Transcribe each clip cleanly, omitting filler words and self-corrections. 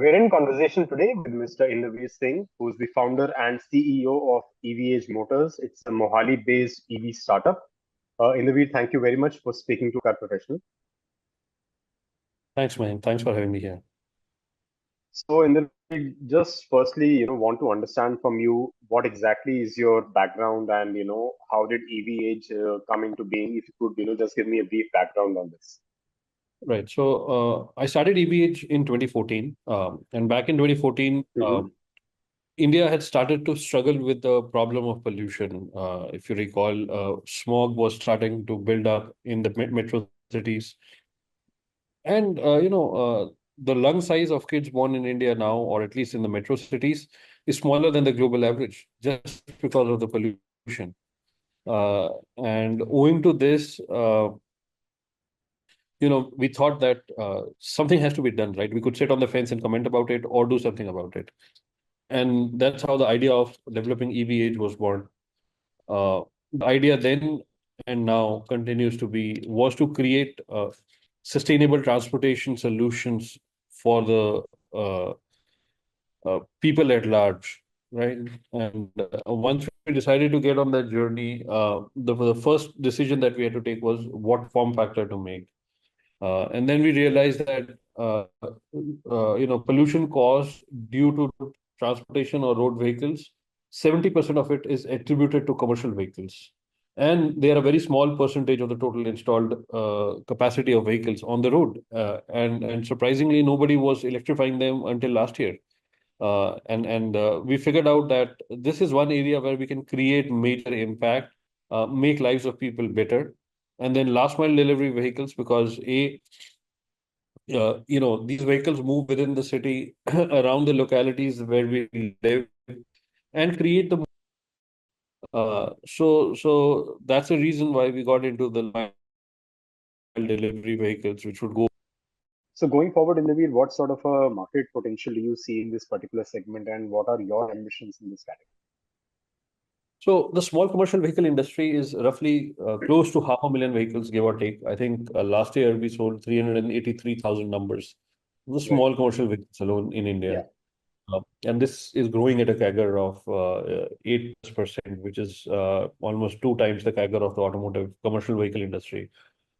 We're in conversation today with Mr. Inderveer Singh, who is the founder and CEO of EVage Motors. It's a Mohali-based EV startup. Inderveer, thank you very much for speaking to Autocar Professional. Thanks, Mayank. Thanks for having me here. So, Inderveer, just firstly, want to understand from you what exactly is your background and, how did EVage come into being? If you could, just give me a brief background on this. Right. So I started EVage in 2014. And back in 2014, India had started to struggle with the problem of pollution. If you recall, smog was starting to build up in the metro cities. And, the lung size of kids born in India now, or at least in the metro cities, is smaller than the global average just because of the pollution. And owing to this, we thought that something has to be done, right? We could sit on the fence and comment about it or do something about it. And that's how the idea of developing EVage was born. The idea then and now continues to was to create sustainable transportation solutions for the people at large, right? And once we decided to get on that journey, the first decision that we had to take was what form factor to make. And then we realized that pollution caused due to transportation or road vehicles, 70% of it is attributed to commercial vehicles. And they are a very small percentage of the total installed capacity of vehicles on the road. And surprisingly, nobody was electrifying them until last year. And we figured out that this is one area where we can create major impact, make lives of people better. And then last mile delivery vehicles, because these vehicles move within the city around the localities where we live and create the so that's the reason why we got into the mile delivery vehicles, which would go. So going forward, Inderveer, what sort of a market potential do you see in this particular segment, and what are your ambitions in this category? So the small commercial vehicle industry is roughly close to 500,000 vehicles, give or take. I think last year we sold 383,000 numbers. The small commercial vehicles alone in India. And this is growing at a CAGR of 8%, which is almost 2 times the CAGR of the automotive commercial vehicle industry.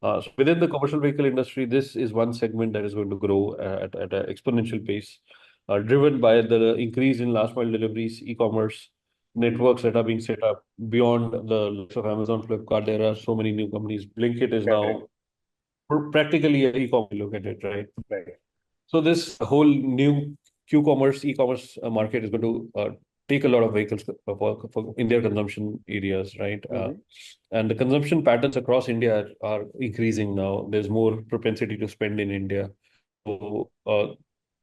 So within the commercial vehicle industry, this is one segment that is going to grow at an exponential pace, driven by the increase in last mile deliveries, e-commerce networks that are being set up beyond the likes of Amazon, Flipkart. There are so many new companies. Blinkit is now practically an e-commerce. Look at it, right? So this whole new e-commerce market is going to take a lot of vehicles in their consumption areas, right? And the consumption patterns across India are increasing now. There's more propensity to spend in India. So,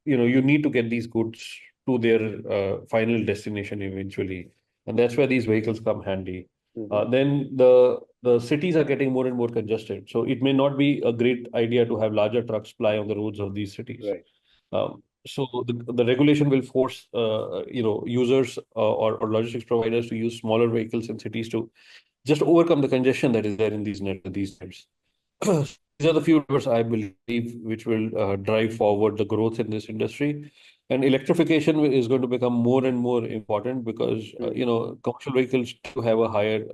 you need to get these goods to their final destination eventually. And that's where these vehicles come handy. Then the cities are getting more and more congested. So it may not be a great idea to have larger trucks ply on the roads of these cities. So the regulation will force users or logistics providers to use smaller vehicles in cities to just overcome the congestion that is there in these times. These are the few drivers I believe which will drive forward the growth in this industry. And electrification is going to become more and more important because commercial vehicles do have a higher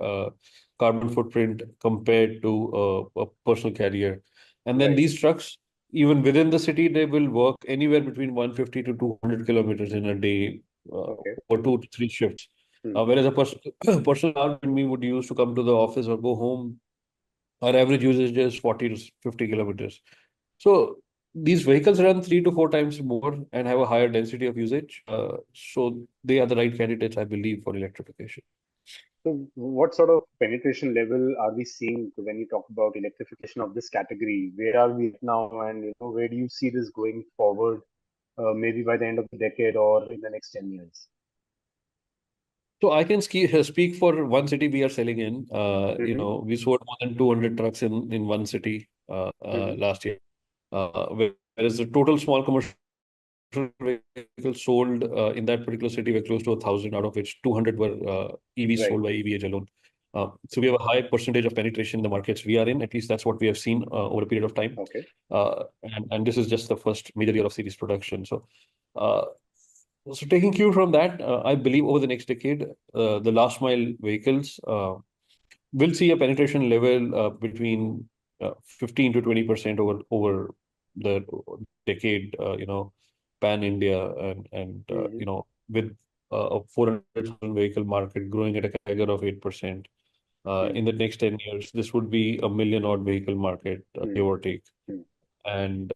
carbon footprint compared to a personal carrier. And then these trucks, even within the city, they will work anywhere between 150 to 200 kilometers in a day or 2 to 3 shifts. Whereas a personal car we would use to come to the office or go home, our average usage is 40 to 50 kilometers. So these vehicles run 3 to 4 times more and have a higher density of usage. So they are the right candidates, I believe, for electrification. So what sort of penetration level are we seeing when you talk about electrification of this category? Where are we now, and where do you see this going forward, maybe by the end of the decade or in the next 10 years? So I can speak for one city we are selling in. We sold more than 200 trucks in one city last year. Whereas the total small commercial vehicles sold in that particular city were close to 1,000, out of which 200 were EVs sold by EVage alone. So we have a high percentage of penetration in the markets we are in. At least that's what we have seen over a period of time. Okay. And this is just the first major year of series production. Uh, so taking cue from that, I believe over the next decade, the last mile vehicles will see a penetration level between 15 to 20% over the decade, pan India Mm-hmm. with a 400,000 vehicle market growing at a CAGR of 8%. In the next 10 years, this would be a million odd vehicle market, give or take. Mm-hmm. And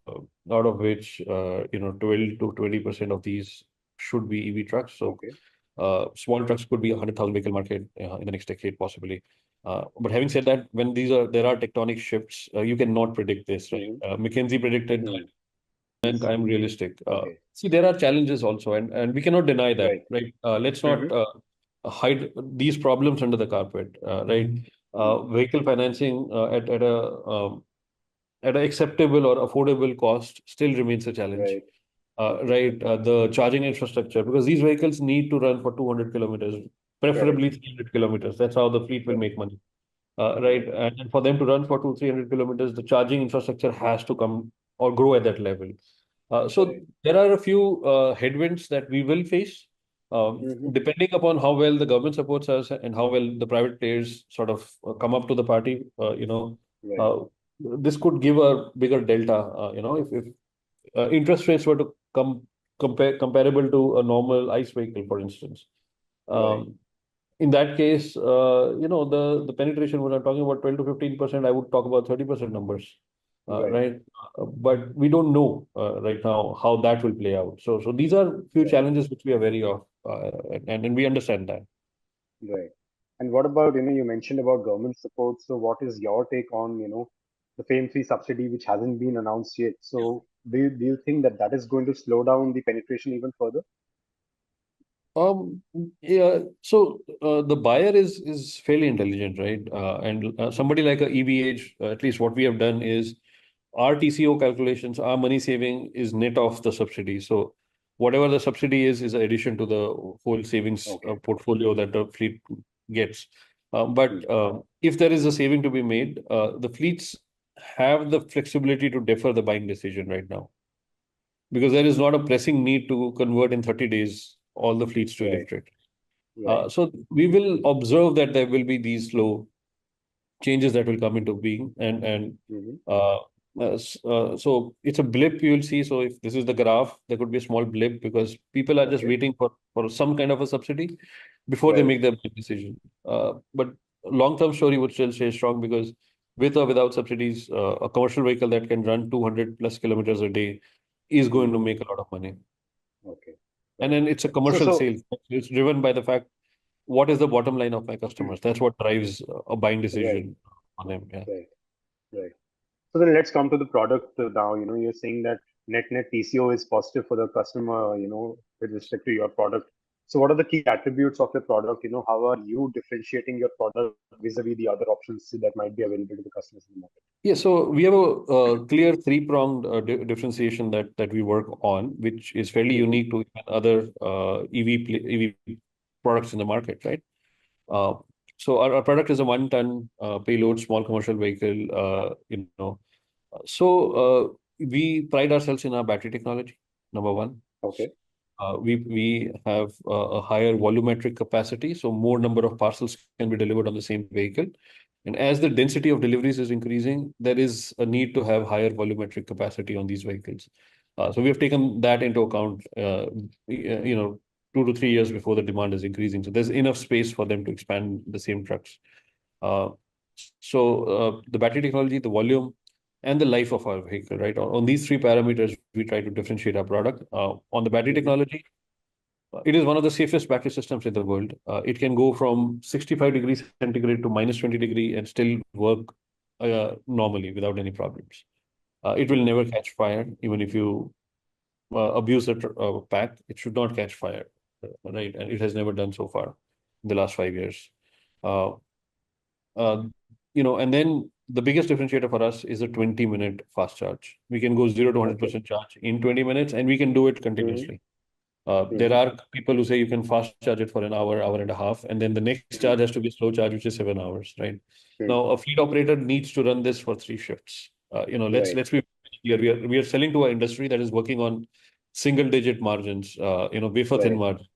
out of which, 12 to 20% of these should be EV trucks. So Okay. small trucks could be a 100,000 vehicle market in the next decade, possibly. But having said that, when there are tectonic shifts, you cannot predict this, right? Mm-hmm. McKinsey predicted that, and I'm realistic. Okay. See, there are challenges also, and we cannot deny that, Right. right? Let's Mm-hmm. not hide these problems under the carpet, right? Vehicle financing at an acceptable or affordable cost still remains a challenge. Right. Okay. Right, the charging infrastructure, because these vehicles need to run for 200 kilometers, Correct. preferably 300 kilometers. That's how the fleet will Correct. make money. Right, Right. and for them to run for 300 kilometers, the charging infrastructure has to come or grow at that level. So Correct. there are a few headwinds that we will face, Mm-hmm. depending upon how well the government supports us and how well the private players sort of come up to the party. Right. Uh, this could give a bigger delta. If interest rates were to comparable to a normal ICE vehicle, for instance. Right. Um, in that case, the penetration, when I'm talking about 12 to 15%, I would talk about 30% numbers, Right. right? But we don't know right now how that will play out. So these are few Right. challenges which we are wary of, and we understand that. Right. And what about, you mentioned about government support. So what is your take on, the FAME-free subsidy, which hasn't been announced yet? So do you think that that is going to slow down the penetration even further? Um, yeah, so the buyer is fairly intelligent, right? And somebody like a EVage, at least what we have done is our TCO calculations, our money saving is net of the subsidy. So whatever the subsidy is an addition to the whole savings Okay. portfolio that the fleet gets. But Hmm. if there is a saving to be made, the fleets have the flexibility to defer the buying decision right now, because there is not a pressing need to convert in 30 days all the fleets to Right. electric. Right. So we will observe that there will be these slow changes that will come into being, and Hmm. uh, so it's a blip you will see. So if this is the graph, there could be a small blip because people are just Okay. waiting for some kind of a subsidy before they Right. make their big decision. But long-term story would still stay strong, because with or without subsidies, a commercial vehicle that can run 200 plus kilometers a day is going to Hmm. make a lot of money. Okay. And Right. then it's a So, commercial so, sale. It's driven by the fact, what is the bottom line of my customers? That's what drives a buying right. decision on them. Yeah. Right. Right. So then let's come to the product now. You're saying that net TCO is positive for the customer, with respect to your product. So what are the key attributes of your product? How are you differentiating your product vis-a-vis the other options that might be available to the customers in the market? Yeah, so we have a clear three-pronged differentiation that we work on, which is fairly Hmm. unique to even other EV products in the market, right? Uh, so our product is a one-ton payload small commercial vehicle. We pride ourselves in our battery technology, number one. Okay. We have a higher volumetric capacity, so more number of parcels can be delivered on the same vehicle. And as the density of deliveries is increasing, there is a need to have higher volumetric capacity on these vehicles. So we have taken that into account, 2 to 3 years before the demand is increasing. So there's enough space for them to expand the same trucks. Uh, the battery technology, the volume, and the life of our vehicle, right? On these three parameters, we try to differentiate our product. On the battery Hmm. technology, it is one of the safest battery systems in the world. It can go from 65 degrees centigrade to minus 20 degree and still work normally without any problems. It will never catch fire, even if you abuse the pack. It should not catch fire, right? And it has never done so far in the last 5 years. Uh, uh, and then the biggest differentiator for us is a 20-minute fast charge. We can go 0 to Okay. 100% charge in 20 minutes, and we can do it Hmm. continuously. There are people who say you can fast charge it for an hour, hour and a half, and then the next charge has to be slow charge, which is 7 hours, right? Now, a fleet operator needs to run this for 3 shifts. Let's Right. be clear. We are selling to an industry that is working on single-digit margins, wafer thin Right. margins,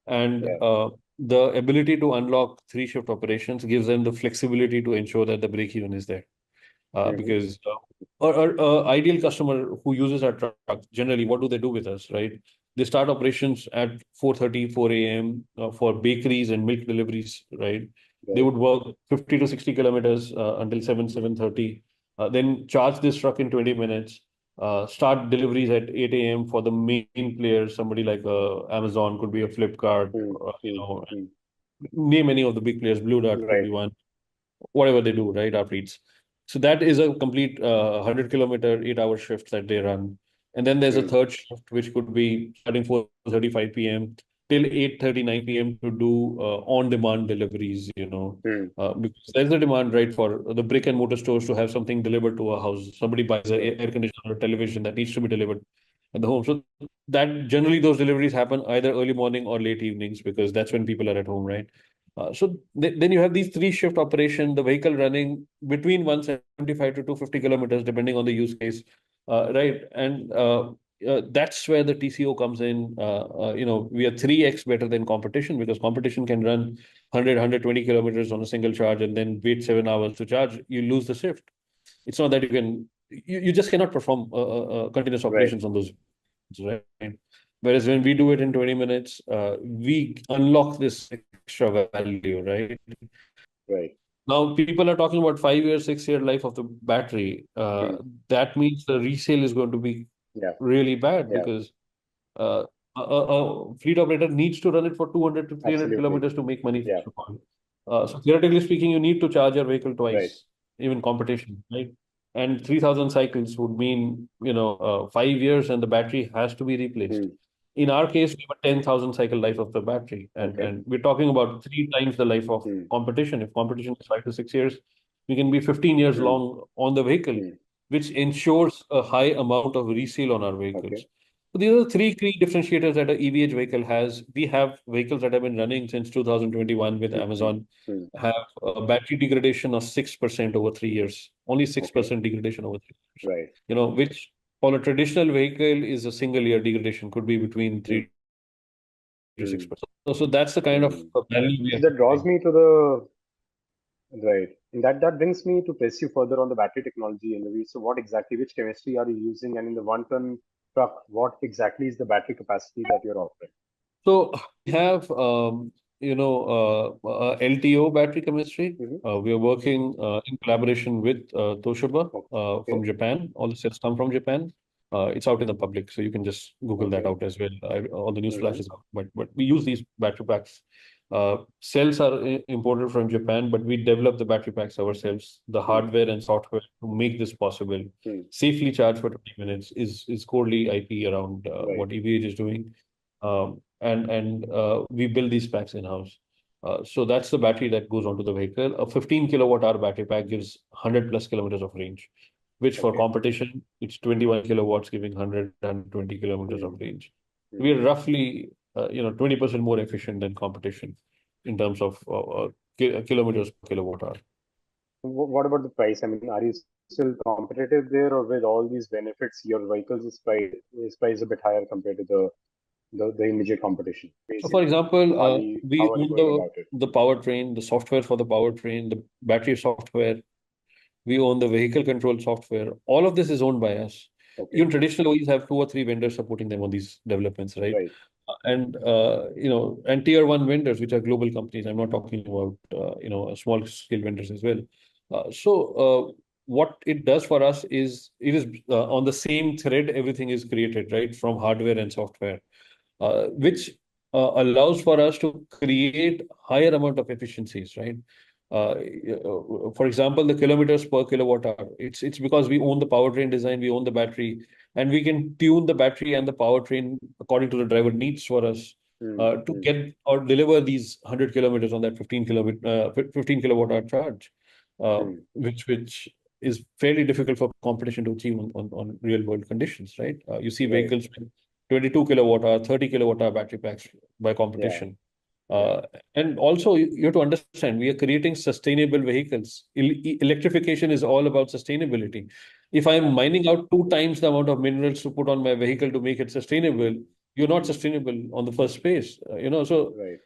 and Yeah. the ability to unlock 3 shift operations gives them the flexibility to ensure that the break even is there. Because our ideal customer who uses our truck, generally, what do they do with us, right? They start operations at 4:30, 4 a.m. For bakeries and milk deliveries, right? They Right. would work 50 to 60 kilometers until 7:30, then charge this truck in 20 minutes, start deliveries at 8 a.m. for the main players, somebody like Amazon, could be a Flipkart, Hmm. Hmm. Hmm. name any of the big players, Blue Dart could be Right. one, whatever they do, right? Our fleets. So that is a complete 100-kilometer, 8-hour shift that they run. And then there's a Hmm. third shift, which could be starting 4:35 p.m. till 8:39 p.m. to do on-demand deliveries, Hmm. because there's a demand, right, for the brick and mortar stores to have something delivered to a house. Somebody buys an Right. air conditioner or television that needs to be delivered at the home. So that generally those deliveries happen either early morning or late evenings because that's when people are at home, right? Then you have these 3 shift operation, the vehicle running between 175 to 250 kilometers, depending on the use case, right? And that's where the TCO comes in. We are 3x better than competition because competition can run 100, kilometers on a single charge and then wait 7 hours to charge. You lose the shift. It's not that you just cannot perform continuous Right. operations on those, right? Whereas when we do it in 20 minutes, we unlock this extra value, right? Right. Now, people are talking about 5 year, 6 year life of the battery. Hmm. That means the resale is going to be Yeah. really bad Yeah. because a fleet operator needs to run it for 200 to 300 Absolutely. kilometers to make money, Yeah. first of all. So theoretically speaking, you need to charge your vehicle Right. twice, even competition, right? And 3,000 cycles would mean, 5 years and the battery has to be replaced. Hmm. In our case, we have a 10,000 cycle life of the battery, and, Okay. and we're talking about 3 times the life of Hmm. competition. If competition is 5 to 6 years, we can be 15 years Hmm. long on the vehicle, Hmm. which ensures a high amount of resale on our vehicles. Okay. So these are the three key differentiators that an EVH vehicle has. We have vehicles that have been running since 2021 with Hmm. Amazon, Hmm. have a battery degradation of 6% over 3 years, only Okay. 6% degradation over 3 years, Right. which on a traditional vehicle is a single year degradation, could be between Hmm. 3 to 6%. Hmm. So that's the kind of Hmm. value we So are that draws creating. me to the right. And that brings me to press you further on the battery technology in the So what exactly, which chemistry are you using? And in the 1 ton truck, what exactly is the battery capacity that you're offering? So we have, LTO battery chemistry. Hmm. We are working in collaboration with Toshiba Okay. from Japan. All the cells come from Japan. It's out in the public, so you can just Google that Okay. out as well. All the news Hmm. flashes out. But we use these battery packs. Cells are imported from Japan, but we develop the battery packs ourselves. The Hmm. hardware and software to make this possible, Hmm. safely charge for 20 minutes is corely IP around Right. what EVH is doing. And we build these packs in-house. So that's the battery that goes onto the vehicle. A 15 kilowatt hour battery pack gives 100 plus kilometers of range, which for Okay. competition, it's 21 kilowatts giving 120 kilometers Hmm. of range. Hmm. We are roughly, 20% more efficient than competition in terms of kilometers per kilowatt hour. What about the price? I mean, are you still competitive there, or with all these benefits, your vehicles is priced a bit higher compared to the immediate competition? So, for Basically, example, we how are you own going about it? the powertrain, the software for the powertrain, the battery software. We own the vehicle control software. All of this is owned by us. Okay. Even traditional OEs have 2 or 3 vendors supporting them on these developments, right? Right. And tier one vendors, which are global companies. I'm not talking about small scale vendors as well. What it does for us is it is on the same thread. Everything is created, right, from hardware and software, which allows for us to create higher amount of efficiencies, right? Uh, for example, the kilometers per kilowatt hour. It's because we own the powertrain design, we own the battery, and we can tune the battery and the powertrain according to the driver needs for us Hmm. to Hmm. get or deliver these 100 kilometers on that 15 kilowatt hour charge, Hmm. which is fairly difficult for competition to achieve on real world conditions, right? You see Right. vehicles 22 kilowatt hour, 30 kilowatt hour battery packs by Yeah. competition. Yeah. And also, you have to understand, we are creating sustainable vehicles. Electrification is all about sustainability. If I'm mining out 2 times the amount of minerals to put on my vehicle to make it sustainable, you're not sustainable on the first place. So Right.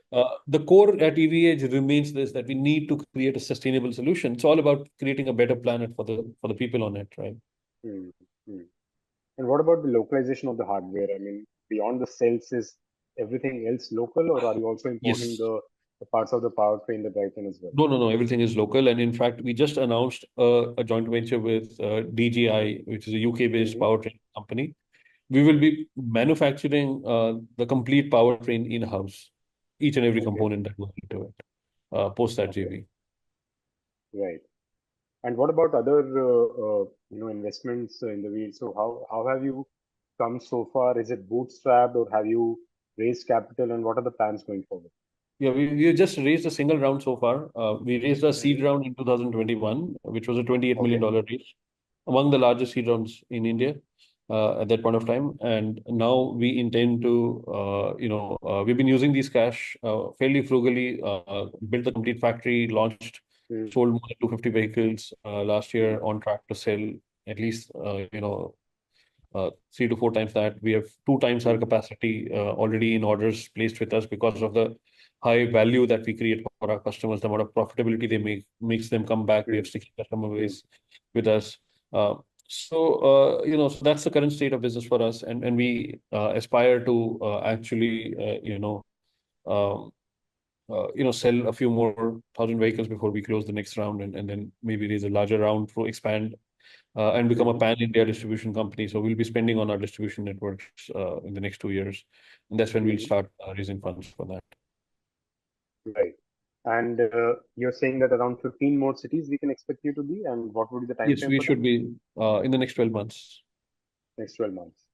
the core at EVage remains this, that we need to create a sustainable solution. It's all about creating a better planet for the people on it, right? Hmm. Hmm. And what about the localization of the hardware? I mean, beyond the cells, is everything else local, or are you also importing Yes. the parts of the powertrain, the drivetrain as well? No. Everything is local. And in fact, we just announced a joint venture with DGI, which is a UK-based Mm-hmm. powertrain company. We will be manufacturing the complete powertrain in-house, each and every Okay. component that goes into it, post that Okay. JV. Right. And what about other investments in the wheel? So how have you come so far? Is it bootstrapped or have you raised capital, and what are the plans going forward? Yeah, we just raised a single round so far. We raised a seed Mm-hmm. round in 2021, which was a $28 million Okay. raise, among the largest seed rounds in India at that point of time. And now we intend to, we've been using these cash fairly frugally, built the complete factory, launched, Mm-hmm. sold more than 250 vehicles last year, on track to sell at least, 3 to 4 times that. We have 2 times our Mm-hmm. capacity already in orders placed with us because of the high value that we create for our customers. The amount of profitability they make makes them come back. We have sticky customer Mm-hmm. base with us. So that's the current state of business for us, and we aspire to actually, um, sell a few more thousand vehicles before we close the next round, and then maybe raise a larger round to expand and become a Mm-hmm. pan-India distribution company. So we'll be spending on our distribution networks in the next 2 years, and that's when we'll Mm-hmm. start raising funds for that. Right. And you're saying that around 15 more cities we can expect you to be, and what would be the time Yes, frame we for that? should be in the next 12 months. Next 12 months.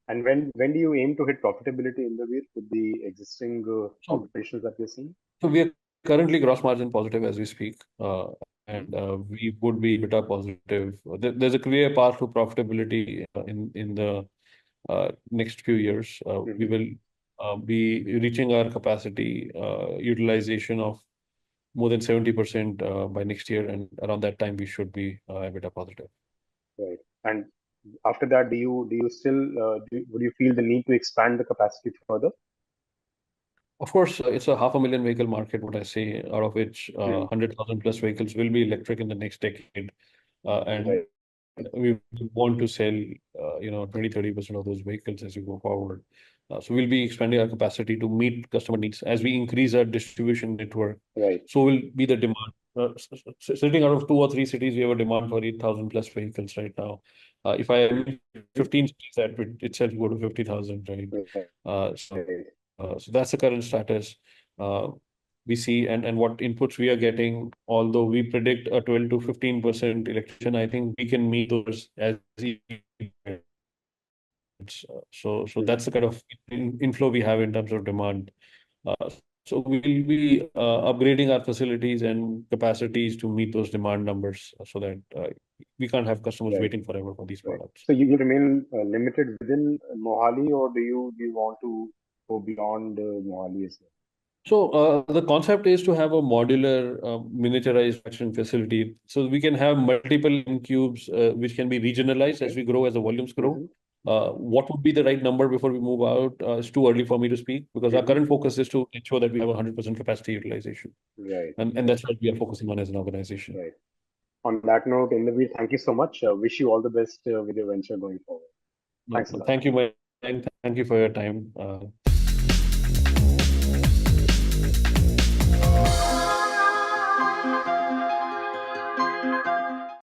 And when do you aim to hit profitability in the wheel with the existing So, operations that we're seeing? so we are currently gross margin positive as we speak, Mm-hmm. and we would be EBITDA positive. There's a clear path to profitability in the next few years. We Mm-hmm. will be reaching our capacity utilization of more than 70% by next year, and around that time we should be EBITDA positive. Right. And after that, do you still would you feel the need to expand the capacity further? Of course, it's a 500,000 vehicle market, what I say, out of which Hmm. 100,000 plus vehicles will be electric in the next decade. And Right. we want to sell, 20-30% of those vehicles as we go forward. So we'll be expanding our capacity to meet customer needs as we increase our distribution network. Right. So will be the demand. Sitting out of 2 or 3 cities, we have a demand for 8,000 plus vehicles right now. If I have 15 cities, that would itself go to 50,000, right? Right. Uh, so so that's the current status uh, we see, and what inputs we are getting. Although we predict a 12 to 15% electrician, I think we can meet those as so Hmm. that's the kind of inflow we have in terms of demand. Uh, so we will be upgrading our facilities and capacities to meet those demand numbers so that we can't have customers Right. waiting forever for these Right. products. So you remain limited within Mohali, or do you want to go beyond Mohali as well? So the concept is to have a modular, miniaturized manufacturing facility, so we can have multiple cubes, which can be regionalized as Okay. we grow, as the volumes grow. Mm-hmm. What would be the right number before we move out? It's too early for me to speak because our Mm-hmm. current focus is to ensure that we have 100% capacity utilization, Right. and Right. that's what we are focusing on as an organization. Right. On that note, Inderveer, thank you so much. Wish you all the best with your venture going forward. No, Thanks a lot. thank you, Mike. Thank you for your time.